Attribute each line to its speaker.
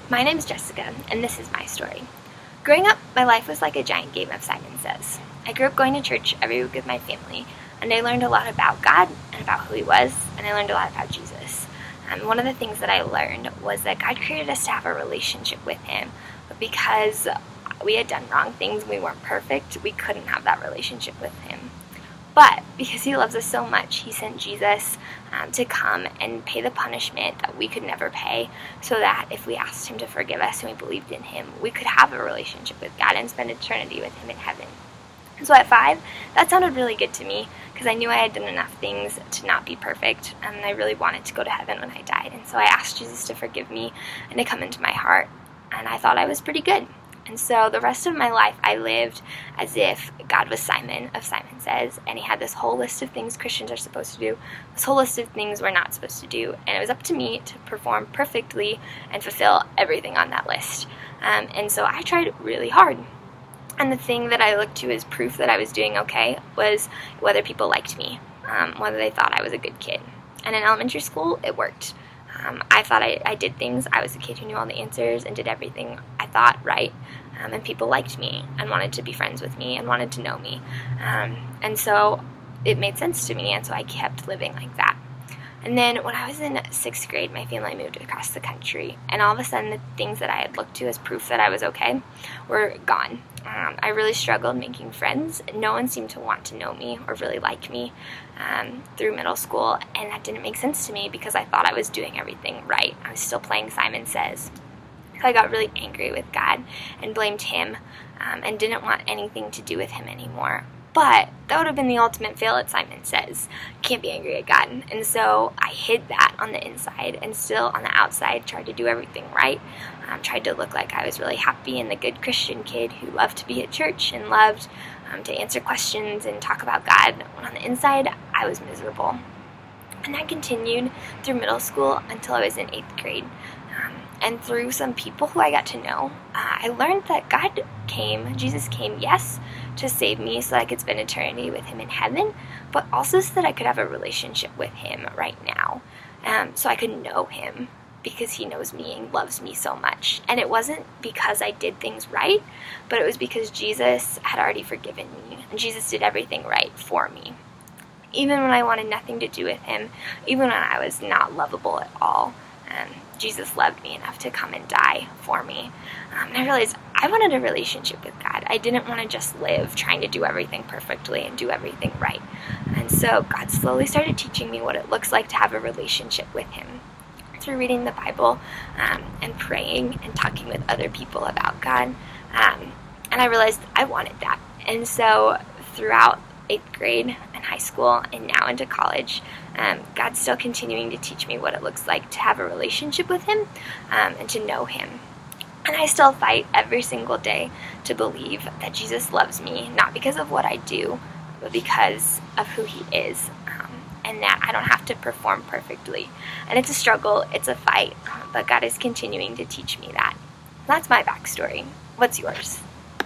Speaker 1: My name's Jessica, and this is my story. Growing up, my life was like a giant game of Simon Says. I grew up going to church every week with my family, and I learned a lot about God and about who He was, and I learned a lot about Jesus. One of the things that I learned was that God created us to have a relationship with Him, but because we had done wrong things, we weren't perfect, we couldn't have that relationship with Him. But because He loves us so much, He sent Jesus to come and pay the punishment that we could never pay, so that if we asked Him to forgive us and we believed in Him, we could have a relationship with God and spend eternity with Him in heaven. So at 5, that sounded really good to me because I knew I had done enough things to not be perfect, and I really wanted to go to heaven when I died. And so I asked Jesus to forgive me and to come into my heart, and I thought I was pretty good. And so the rest of my life, I lived as if God was Simon of Simon Says, and He had this whole list of things Christians are supposed to do, this whole list of things we're not supposed to do, and it was up to me to perform perfectly and fulfill everything on that list. And so I tried really hard. And the thing that I looked to as proof that I was doing okay was whether people liked me, whether they thought I was a good kid. And in elementary school, it worked. I thought I did things. I was the kid who knew all the answers and did everything I thought right. And people liked me and wanted to be friends with me and wanted to know me. And so it made sense to me, and so I kept living like that. And then when I was in 6th grade, my family moved across the country, and all of a sudden the things that I had looked to as proof that I was okay were gone. I really struggled making friends. No one seemed to want to know me or really like me through middle school, and that didn't make sense to me because I thought I was doing everything right. I was still playing Simon Says. So I got really angry with God and blamed Him and didn't want anything to do with Him anymore. But that would have been the ultimate fail at Simon Says. Can't be angry at God. And so I hid that on the inside and still on the outside tried to do everything right. Tried to look like I was really happy and the good Christian kid who loved to be at church and loved to answer questions and talk about God. When on the inside, I was miserable. And that continued through middle school until I was in 8th grade. And through some people who I got to know, I learned that Jesus came, yes, to save me so that I could spend eternity with Him in heaven, but also so that I could have a relationship with Him right now, so I could know Him because He knows me and loves me so much. And it wasn't because I did things right, but it was because Jesus had already forgiven me, and Jesus did everything right for me. Even when I wanted nothing to do with Him, even when I was not lovable at all, Jesus loved me enough to come and die for me. And I realized I wanted a relationship with God. I didn't want to just live trying to do everything perfectly and do everything right. And so God slowly started teaching me what it looks like to have a relationship with Him through reading the Bible and praying and talking with other people about God. And I realized I wanted that. And so throughout 8th grade and high school and now into college, God's still continuing to teach me what it looks like to have a relationship with Him and to know Him. And I still fight every single day to believe that Jesus loves me, not because of what I do, but because of who He is, and that I don't have to perform perfectly. And it's a struggle, it's a fight, but God is continuing to teach me that. That's my backstory. What's yours?